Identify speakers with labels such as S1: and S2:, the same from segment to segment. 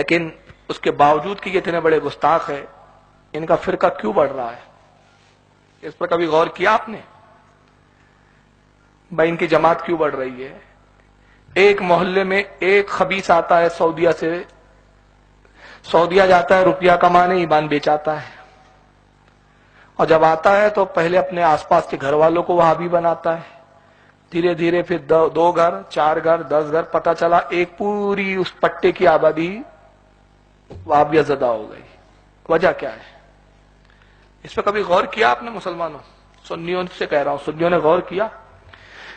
S1: لیکن اس کے باوجود کہ یہ اتنے بڑے گستاخ ہے، ان کا فرقہ کیوں بڑھ رہا ہے؟ اس پر کبھی غور کیا آپ نے؟ بھائی ان کی جماعت کیوں بڑھ رہی ہے؟ ایک محلے میں ایک خبیث آتا ہے سعودیہ سے، سعودیہ جاتا ہے روپیہ کمانے، ایمان بیچاتا ہے، اور جب آتا ہے تو پہلے اپنے آس پاس کے گھر والوں کو وہابی بناتا ہے، دھیرے دھیرے پھر 2 گھر 4 گھر 10 گھر، پتہ چلا ایک پوری اس پٹے کی آبادی وہابیہ زدہ ہو گئی۔ وجہ کیا ہے؟ اس پہ کبھی غور کیا آپ نے مسلمانوں؟ سنیوں سے کہہ رہا ہوں، سنیوں نے غور کیا؟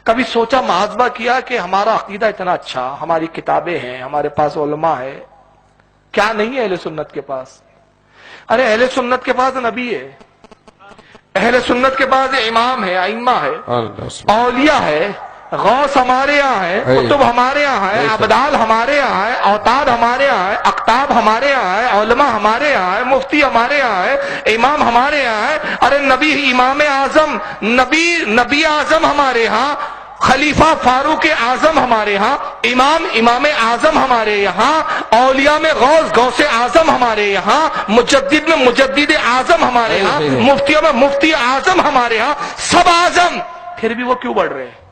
S1: کبھی سوچا، محاسبہ کیا کہ ہمارا عقیدہ اتنا اچھا، ہماری کتابیں ہیں، ہمارے پاس علماء ہے، کیا نہیں ہے اہل سنت کے پاس؟ ارے اہل سنت کے پاس نبی ہے، اہل سنت کے پاس امام ہے، ائمہ ہے، اولیاء ہے، غوث ہمارے یہاں ہے، کتب ہمارے یہاں ہے، ابدال ہمارے یہاں ہے، اوتاد ہمارے یہاں ہے، اقطاب ہمارے یہاں ہے، علماء ہمارے یہاں ہے، مفتی ہمارے یہاں ہے، امام ہمارے یہاں ہے۔ ارے نبی امام اعظم، نبی اعظم ہمارے یہاں، خلیفہ فاروق اعظم ہمارے یہاں، امام اعظم ہمارے یہاں، اولیاء میں غوث اعظم ہمارے یہاں، مجدد میں مجدد اعظم ہمارے یہاں، مفتیوں میں مفتی اعظم ہمارے یہاں، سب اعظم، پھر بھی وہ کیوں بڑھ رہے ہیں؟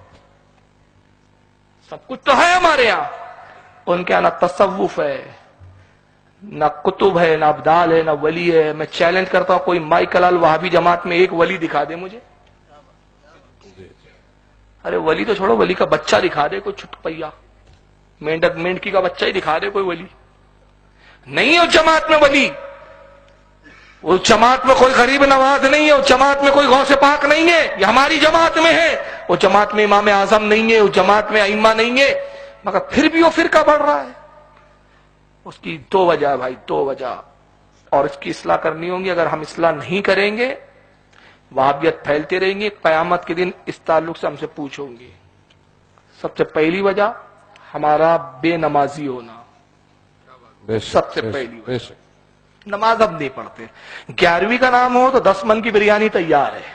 S1: سب کچھ تو ہے ہمارے یہاں، ان کے یہاں نہ تصوف ہے، نہ کتب ہے، نہ ابدال ہے، نہ ولی ہے۔ میں چیلنج کرتا ہوں، کوئی مائیکل الوہابی جماعت میں ایک ولی دکھا دے مجھے۔ ارے ولی تو چھوڑو، ولی کا بچہ دکھا دے، کوئی چھٹ پیا مینڈکی کا بچہ ہی دکھا دے کوئی ولی۔ نہیں ہے اس جماعت میں ولی، اس جماعت میں کوئی غریب نواز نہیں ہے، اس جماعت میں کوئی غوث پاک نہیں ہے، یہ ہماری جماعت میں ہے۔ اس جماعت میں امام اعظم نہیں ہے، اس جماعت میں ائمہ نہیں ہے، مگر پھر بھی وہ فرقہ بڑھ رہا ہے۔ اس کی 2 وجہ ہے بھائی، 2 وجہ، اور اس کی اصلاح کرنی ہوگی۔ اگر ہم اصلاح نہیں کریں گے، وہابیت پھیلتے رہیں گے، قیامت کے دن اس تعلق سے ہم سے پوچھوں گے۔ سب سے پہلی وجہ ہمارا بے نمازی ہونا، سب سے پہلی وجہ۔ نماز اب نہیں پڑھتے، 11ویں کا نام ہو تو 10 من کی بریانی تیار ہے،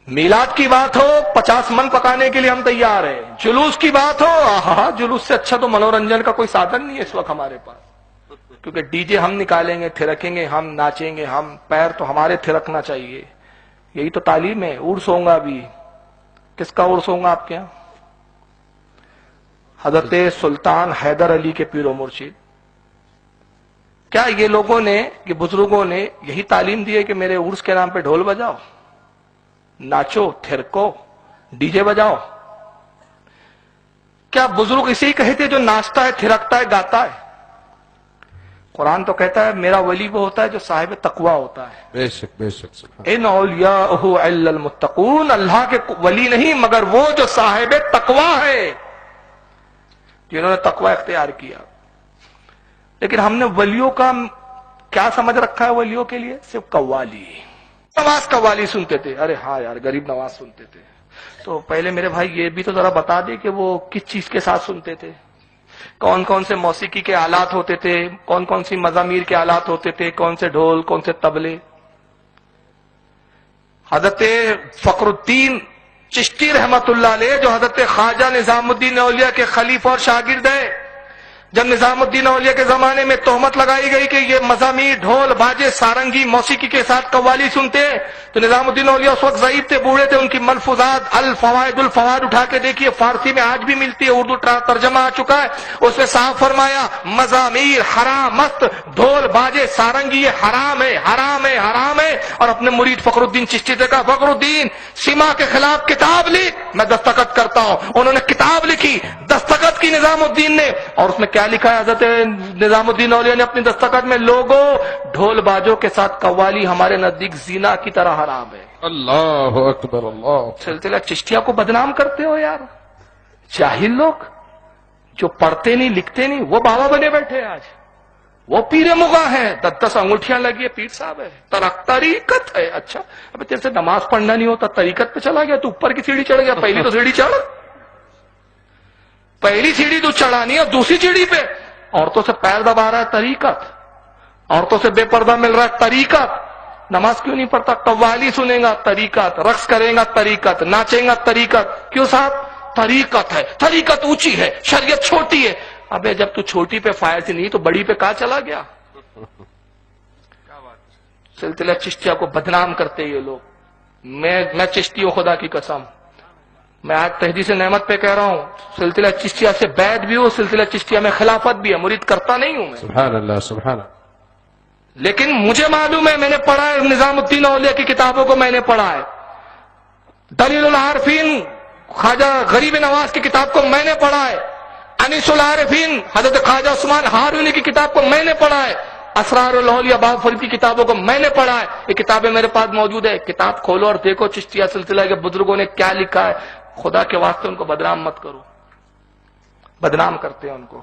S1: میلاد کی بات ہو 50 من پکانے کے لیے ہم تیار ہیں، جلوس کی بات ہو، جلوس سے اچھا تو منورنجن کا کوئی سادھن نہیں ہے اس وقت ہمارے پاس، کیونکہ ڈی جے ہم نکالیں گے، تھرکیں گے، ہم ناچیں گے، ہم پیر تو ہمارے تھرکنا چاہیے۔ یہی تو تعلیم ہے۔ عرس ہوگا بھی، کس کا عرس ہوگا آپ کے یہاں؟ حضرت سلطان حیدر علی کے پیر و مرشد۔ کیا یہ لوگوں نے، یہ بزرگوں نے یہی تعلیم دی ہے کہ میرے عرس کے نام پہ ڈھول بجاؤ، ناچو، تھرکو، ڈی جے بجاؤ؟ کیا بزرگ اسے ہی کہتے جو ناچتا ہے، تھرکتا ہے، گاتا ہے؟ قرآن تو کہتا ہے میرا ولی وہ ہوتا ہے جو صاحب تقویٰ ہوتا ہے۔
S2: بے شک بے شک۔
S1: ان اولیاءہ الا المتقون، اللہ کے ولی نہیں مگر وہ جو صاحب تقویٰ ہے، جنہوں نے تقویٰ اختیار کیا۔ لیکن ہم نے ولیوں کا کیا سمجھ رکھا ہے؟ ولیوں کے لیے صرف قوالی، نواز قوالی سنتے تھے۔ ارے ہاں یار، غریب نواز سنتے تھے، تو پہلے میرے بھائی یہ بھی تو ذرا بتا دے کہ وہ کس چیز کے ساتھ سنتے تھے، کون کون سے موسیقی کے آلات ہوتے تھے، کون کون سی مزامیر کے آلات ہوتے تھے، کون سے ڈھول، کون سے طبلے۔ حضرت فخر الدین چشتی رحمت اللہ علیہ، جو حضرت خواجہ نظام الدین اولیاء کے خلیفہ اور شاگرد ہیں، جب نظام الدین اولیاء کے زمانے میں تہمت لگائی گئی کہ یہ مزامیر، ڈھول، باجے، سارنگی، موسیقی کے ساتھ قوالی سنتے ہیں، تو نظام الدین اولیاء اس وقت ضعیف تھے، بوڑھے تھے، ان کی ملفوظات الفوائد اٹھا کے دیکھیے، فارسی میں آج بھی ملتی ہے، اردو ترجمہ آ چکا ہے، اس میں صاف فرمایا مزامیر حرام است، ڈھول باجے سارنگی یہ حرام ہے، حرام ہے، حرام ہے۔ اور اپنے مرید فخر الدین چشتی سے کہا، فخر الدین سیما کے خلاف کتاب لکھ، میں دستخط کرتا ہوں۔ انہوں نے کتاب لکھی، دستخط کی نظام الدین نے، اور اس میں کیا لکھا ہے حضرت نظام الدین اولیاء نے اپنی دستخط میں؟ لوگوں، ڈھول باجوں کے ساتھ قوالی ہمارے نزدیک زنا کی طرح حرام ہے۔
S2: اللہ اکبر، اللہ۔
S1: سلسلہ چشتیہ کو بدنام کرتے ہو یار، جاہل لوگ جو پڑھتے نہیں لکھتے نہیں، وہ بابا بنے بیٹھے آج، وہ پیر مغاں ہیں، 10 انگوٹھیاں لگی ہے، پیر صاحب ہے، طریقت ہے۔ اچھا اب تیرے سے نماز پڑھنا نہیں ہوتا، طریقت پہ چلا گیا تو اوپر کی سیڑھی چڑھ گیا؟ پہلی تو سیڑھی چڑھ، پہلی سیڑھی تو چڑھانی ہے، اور دوسری سیڑھی پہ عورتوں سے پیر دبا رہا ہے، طریقت، عورتوں سے بے پردہ مل رہا ہے، طریقت۔ نماز کیوں نہیں پڑھتا؟ قوالی سنے گا، طریقت، رقص کرے گا، طریقت، ناچے گا، طریقت۔ کیوں صاحب؟ طریقت ہے، طریقت اونچی ہے، شریعت چھوٹی ہے۔ ابے جب تو چھوٹی پہ فائر تھی نہیں تو بڑی پہ کہاں چلا گیا؟ سلسلہ چشتیہ کو بدنام کرتے یہ لوگ. میں چشتی ہوں خدا کی قسم. میں آج تحدیث نعمت پہ کہہ رہا ہوں سلسلہ چشتیہ سے بیعت بھی ہو, سلسلہ چشتیہ میں خلافت بھی ہے, مرید کرتا نہیں ہوں میں,
S2: سبحان اللہ سبحان اللہ.
S1: لیکن مجھے معلوم ہے, میں نے پڑھا ہے نظام الدین اولیاء کی کتابوں کو, میں نے پڑھا ہے دلیل العارفین خواجہ غریب نواز کی کتاب کو میں نے پڑھا ہے, انیس العارفین حضرت خواجہ عثمان ہارونی کی کتاب کو میں نے پڑھا ہے, اسرار الاولیاء بابا فرید کی کتابوں کو میں نے پڑھا ہے. یہ کتابیں میرے پاس موجود ہے, کتاب کھولو اور دیکھو چشتیہ سلسلہ کے بزرگوں نے کیا لکھا ہے. خدا کے واسطے ان کو بدنام مت کرو, بدنام کرتے ہیں ان کو.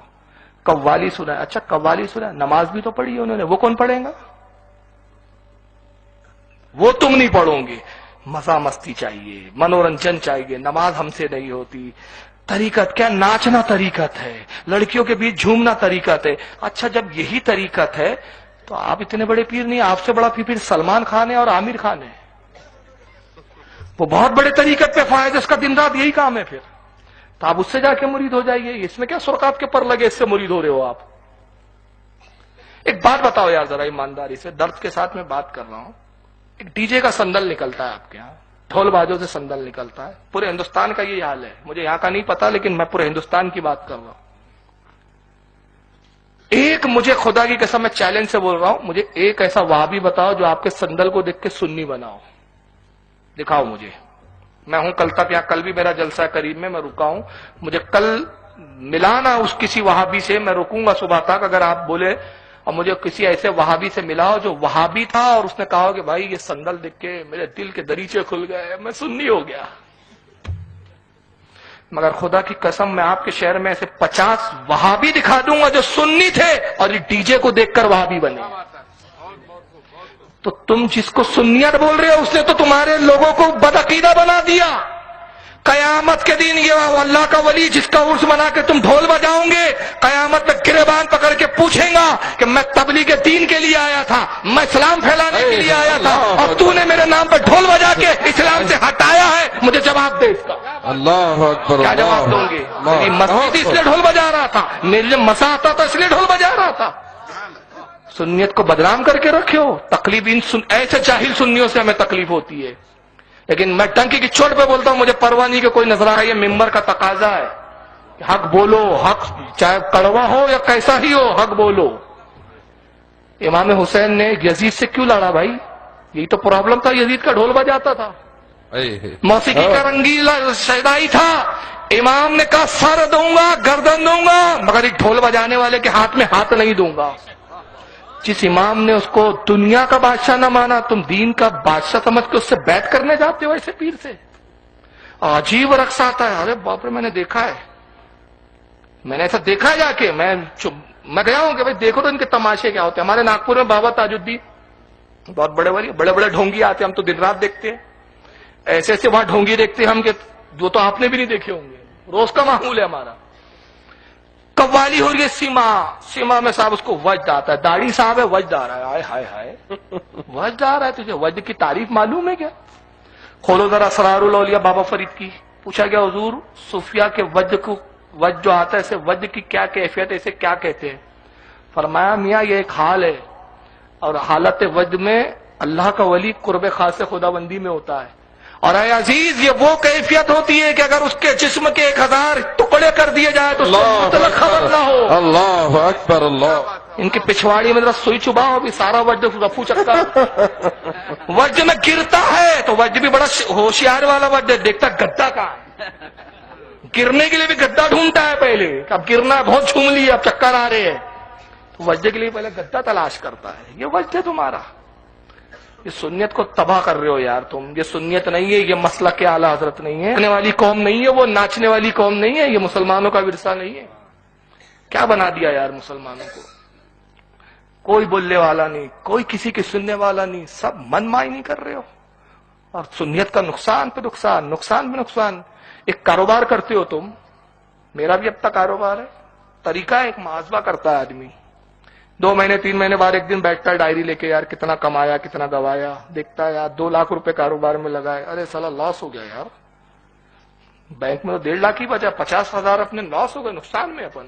S1: قوالی سنا ہے, اچھا قوالی سنا ہے, نماز بھی تو پڑھی ہے انہوں نے, وہ کون پڑھیں گا؟ وہ تم نہیں پڑھو گے. مزہ مستی چاہیے, منورنجن چاہیے, نماز ہم سے نہیں ہوتی. طریقت کیا؟ ناچنا طریقت ہے, لڑکیوں کے بیچ جھومنا طریقت ہے. اچھا جب یہی طریقت ہے تو آپ اتنے بڑے پیر نہیں, آپ سے بڑا پیر سلمان خان ہے اور عامر خان ہے. وہ بہت بڑے طریقت پہ فائد, اس کا دن رات یہی کام ہے. پھر تو آپ اس سے جا کے مرید ہو جائیے. اس میں کیا سرقات کے پر لگے اس سے مرید ہو رہے ہو آپ؟ ایک بات بتاؤ یار ذرا ایمانداری سے, درد کے ساتھ میں بات کر رہا ہوں. ایک ڈی جے کا سندل نکلتا ہے آپ کے یہاں, ڈھول بازوں سے سندل نکلتا ہے, پورے ہندوستان کا یہ حال ہے. مجھے یہاں کا نہیں پتا لیکن میں پورے ہندوستان کی بات کر رہا ہوں. ایک مجھے خدا کی قسم میں چیلنج سے بول رہا ہوں, مجھے ایک ایسا وہابی بتاؤ جو آپ کے سندل کو دیکھ کے سنی بناؤ, دکھاؤ مجھے. میں ہوں کل تک یہاں, کل بھی میرا جلسہ قریب میں رکا ہوں. مجھے کل ملانا اس کسی وہابی سے, میں رکوں گا صبح تک. اگر آپ بولے اور مجھے کسی ایسے وہابی سے ملاؤ جو وہابی تھا اور اس نے کہا کہ بھائی یہ سندل دیکھ کے میرے دل کے دریچے کھل گئے, میں سنی ہو گیا. مگر خدا کی قسم میں آپ کے شہر میں ایسے 50 وہابی دکھا دوں گا جو سنی تھے اور یہ ڈی جے کو دیکھ کر وہابی بنے. تو تم جس کو سنیت بول رہے ہو اس نے تو تمہارے لوگوں کو بدعقیدہ بنا دیا. قیامت کے دن یہ اللہ کا ولی جس کا عرس بنا کے تم ڈھول بجاؤ گے, قیامت میں گریبان پکڑ کے پوچھیں گا کہ میں تبلیغ دین کے لیے آیا تھا, میں اسلام پھیلانے کے لیے آیا تھا, اور تو نے میرے نام پر ڈھول بجا کے اسلام سے ہٹایا ہے. مجھے جواب دے اس کا.
S2: اللہ اکبر.
S1: کیا جواب دوں گے؟ میری مسجد اس لیے ڈھول بجا رہا تھا, میرے مسا آتا تھا اس لیے ڈھول بجا رہا تھا. سنیت کو بدنام کر کے رکھے ہو. تکلیف ایسے جاہل سنیوں سے ہمیں تکلیف ہوتی ہے, لیکن میں ٹنکی کی چوٹ پہ بولتا ہوں مجھے پرواہ نہیں کہ کوئی نظر آئے. یہ ممبر کا تقاضا ہے, حق بولو, حق چاہے کڑوا ہو یا کیسا ہی ہو, حق بولو. امام حسین نے یزید سے کیوں لڑا بھائی؟ یہی تو پرابلم تھا, یزید کا ڈھول بجاتا تھا, موسیقی کا رنگیلا شیدائی تھا. امام نے کہا سر دوں گا, گردن دوں گا, مگر ایک ڈھول بجانے والے کے ہاتھ میں ہاتھ نہیں دوں گا. جس امام نے اس کو دنیا کا بادشاہ نہ مانا, تم دین کا بادشاہ سمجھ کے اس سے بیعت کرنے جاتے ہو ایسے پیر سے. عجیب رقص آتا ہے. ارے باپ رے, میں نے دیکھا ہے, میں نے ایسا دیکھا ہے جا کے. میں گیا ہوں کہ بھائی دیکھو تو ان کے تماشے کیا ہوتے ہیں. ہمارے ناگپور میں بابا تاج الدین بہت بڑے بڑے ڈھونگی آتے ہیں, ہم تو دن رات دیکھتے ہیں. ایسے ایسے وہاں ڈھونگی دیکھتے ہیں ہم کہ جو تو آپ نے بھی نہیں دیکھے ہوں گے, روز کا معمول ہے ہمارا. قوالی ہو رہی ہے سیما میں صاحب اس کو وجد آتا ہے, داڑھی صاحب ہے, وجد آ رہا ہے. آئے ہائے ہائے, وجد آ رہا ہے تجھے؟ وجد کی تعریف معلوم ہے کیا؟ کھولو ذرا اسرار الاولیاء بابا فرید کی. پوچھا گیا حضور صوفیاء کے وجد جو آتا ہے اسے وجد کی کیا کیفیت ہے, اسے کیا کہتے ہیں؟ فرمایا میاں یہ ایک حال ہے, اور حالت وجد میں اللہ کا ولی قرب خاص خدا بندی میں ہوتا ہے. اور اے عزیز یہ وہ کیفیت ہوتی ہے کہ اگر اس کے جسم کے 1000 ٹکڑے کر دیے جائے تو اس کو مطلق خبر نہ ہو.
S2: اللہ اکبر. اللہ.
S1: ان کی پچھواڑی میں ذرا سوئی چباؤ, بھی سارا وجد رفو چکا وجد میں گرتا ہے. تو وجد بھی بڑا ہوشیار والا وجد ہے, دیکھتا گدا کا گرنے کے لیے بھی گدا ڈھونڈتا ہے پہلے. اب گرنا بہت جھوم لیا, اب چکر آ رہے ہیں, تو وجد کے لیے پہلے گدا تلاش کرتا ہے. یہ وجد ہے تمہارا. یہ سنیت کو تباہ کر رہے ہو یار تم. یہ سنیت نہیں ہے, یہ مسلک کے اعلیٰ حضرت نہیں ہے, ناچنے والی قوم نہیں ہے, وہ ناچنے والی قوم نہیں ہے, یہ مسلمانوں کا ورثہ نہیں ہے. کیا بنا دیا یار مسلمانوں کو؟ کوئی بولنے والا نہیں, کوئی کسی کی سننے والا نہیں, سب من مائی نہیں کر رہے ہو. اور سنیت کا نقصان پہ نقصان, نقصان پہ نقصان. ایک کاروبار کرتے ہو تم, میرا بھی اب تک کاروبار ہے, طریقہ ہے, ایک محاسبہ کرتا ہے آدمی. 2 مہینے 3 مہینے بعد ایک دن بیٹھتا ہے ڈائری لے کے, یار کتنا کمایا کتنا گوایا, دیکھتا ہے یار 2 لاکھ روپے کاروبار میں لگائے, ارے سالا لاس ہو گیا یار. بینک میں تو 1.5 لاکھ ہی بچا, 50,000 اپنے لاس ہو گئے, نقصان میں. اپن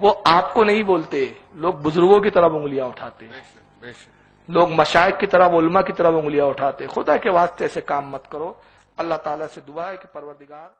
S1: وہ آپ کو نہیں بولتے، لوگ بزرگوں کی طرف انگلیاں اٹھاتے ہیں، لوگ مشائخ کی طرف، علماء کی طرف انگلیاں اٹھاتے ہیں۔ خدا کے واسطے ایسے کام مت کرو۔ اللہ تعالیٰ سے دعا ہے کہ پروردگار